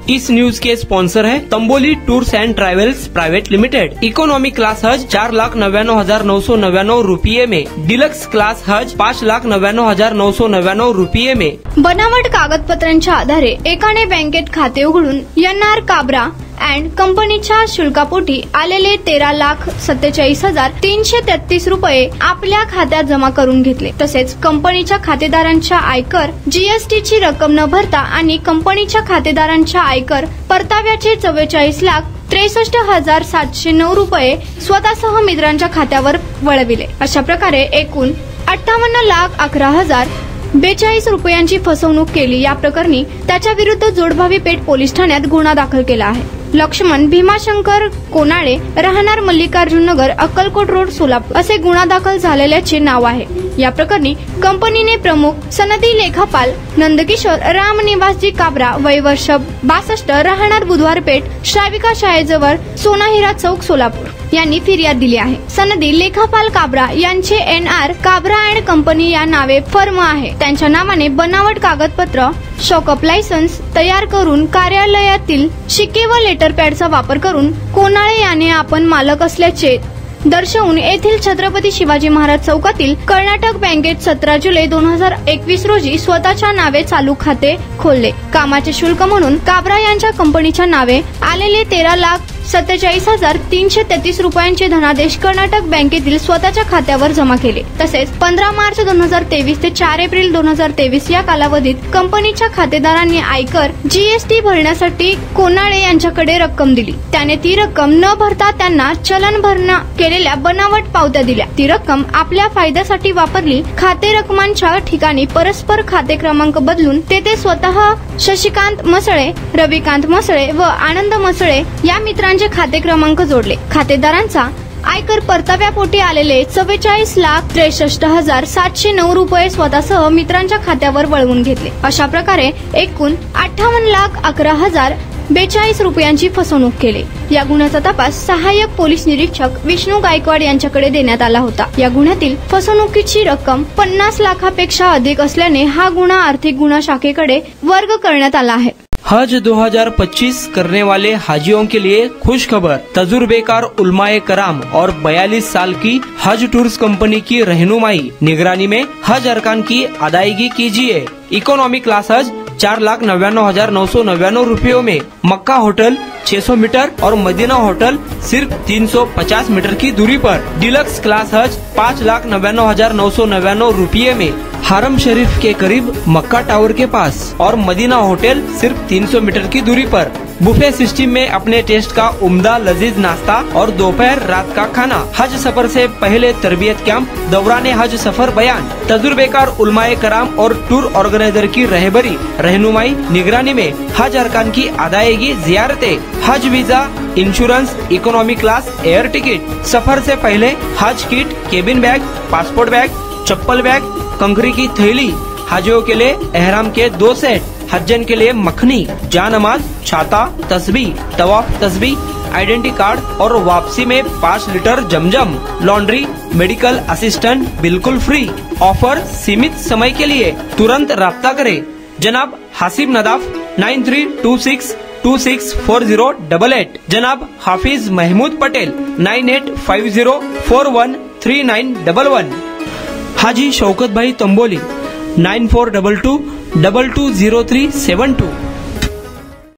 इस news के sponsor है Tamboli tours and travels private limited. Economy class हज 4,99,999 रुपये में, डिलक्स क्लास हज 5,99,999 रुपये में। बनावट कागदपत्रांच्या आधारे एकाने बँकेत खाते उघडून NR काबरा अँड कंपनीच्या शुल्कापोटी आलेले 13,47,333 रुपये आपल्या खात्यात जमा करून घेतले। तसेच कंपनीच्या खातेदारांच्या आयकर GST ची रक्कम न भरता आणि कंपनीच्या खातेदारांच्या आयकर परताव्याचे 44,63,709 रुपये स्वतःसह मित्रांच्या खात्यावर वळविले। अशा प्रकारे एकूण 58,11,042 रुपयांची फसवणूक केली। या प्रकरणी त्याच्या विरुद्ध जोडभावी पेठ पोलीस ठाण्यात गुन्हा दाखल केला आहे। लक्ष्मण भीमाशंकर कोनाळे, राहणार मल्लिकार्जुन नगर, अक्कलकोट रोड, सोलापूर असे गुन्हा दाखल झालेल्याचे नाव आहे। या प्रकरणी कंपनीने प्रमुख सनदी लेखापाल नंदकिशोर रामनिवासजी काबरा, वय वर्ष 62, राहणार बुधवार पेठ, श्राविका शाळेजवळ, सोनाहिरा चौक, सोलापूर यांनी फिर्याद दिली आहे। सनदी लेखापाल काबरा यांचे NR काबरा अँड कंपनी या नावे फर्म आहे। त्यांच्या नावाने बनावट कागदपत्र, शॉकअप लायसन्स तयार करून कार्यालयातील शिक्के व लेटर पॅडचा वापर करून कोनाळे याने आपण मालक असल्याचे दर्शवून येथील छत्रपती शिवाजी महाराज चौकातील कर्नाटक बँकेत 17 जुलै 2021 रोजी स्वतःच्या नावे चालू खाते खोलले। कामाचे शुल्क म्हणून काबरा यांच्या कंपनीच्या नावे आलेले 13,47,333 रुपयांचे धनादेश कर्नाटक बँकेतील स्वतःच्या खात्यावर जमा केले। तसेच 15 मार्च 2023 ते 4 एप्रिल 2023 या कालावधीत कंपनीच्या खातेदारांनी आयकर GST भरण्यासाठी कोनाळे यांच्याकडे रक्कम दिली। त्याने ती रक्कम न भरता त्यांना चलन भरणा केलेल्या बनावट पावत्या दिल्या। ती रक्कम आपल्या फायद्यासाठी वापरली। खाते रकमांच्या ठिकाणी परस्पर खाते क्रमांक बदलून तेथे स्वतः शशिकांत मसळे, रविकांत मसळे व आनंद मसळे या मित्रांचे खाते क्रमांक जोडले। खातेदारांचा आयकर परताव्यापोटी आलेले 44,63,709 रुपये स्वतःसह मित्रांच्या खात्यावर वळवून घेतले। अशा प्रकारे एकूण 58,11,042 रुपयांची फसवणूक केली। या गुन्ह्याचा तपास सहाय्यक पोलीस निरीक्षक विष्णू गायकवाड यांच्याकडे देण्यात आला होता। या गुन्ह्यातील फसवणुकीची रक्कम 50 लाखापेक्षा अधिक असल्याने हा गुन्हा आर्थिक गुन्हा शाखेकडे वर्ग करण्यात आला है। हज 2025 करने वाले हाजियों के लिए खुश खबर। तजुर्बेकार उलमाए कराम और 42 साल की हज टूर्स कंपनी की रहनुमाई निगरानी में हज अरकान की अदायगी कीजिए। इकोनॉमी क्लास हज 4,99,999 रुपयों में, मक्का होटल 600 मीटर और मदीना होटल सिर्फ 350 मीटर की दूरी पर, डिलक्स क्लास हज 5,99,999 रुपये में, हरम शरीफ के करीब मक्का टावर के पास और मदीना होटल सिर्फ 300 मीटर की दूरी पर। बुफे सिस्टम में अपने टेस्ट का उम्दा लजीज नाश्ता और दोपहर रात का खाना। हज सफर से पहले तरबियत कैंप, दौरान हज सफर बयान, तजुर्बेकार उलमाए कराम और टूर ऑर्गेनाइजर की रहबरी रहनुमाई निगरानी में हज अरकान की अदायगी, जियारतें, हज visa, insurance, economy class, air ticket. सफर से पहले हज kit, cabin bag, passport bag, चप्पल बैग, कंकरी की थैली, हाजियों के लिए एहराम के 2 सेट, हज्जन के लिए मखनी, जानमाज, छाता, तस्बीह, तवाफ तस्बीह, आइडेंटिटी कार्ड और वापसी में 5 लीटर जमजम, लॉन्ड्री, मेडिकल असिस्टेंट बिल्कुल फ्री। ऑफर सीमित समय के लिए, तुरंत राब्ता करें। जनाब हासिब नदाफ 9326264088। जनाब हाफिज महमूद पटेल 9850413911। हाजी शौकत भाई तंबोली 9422220372।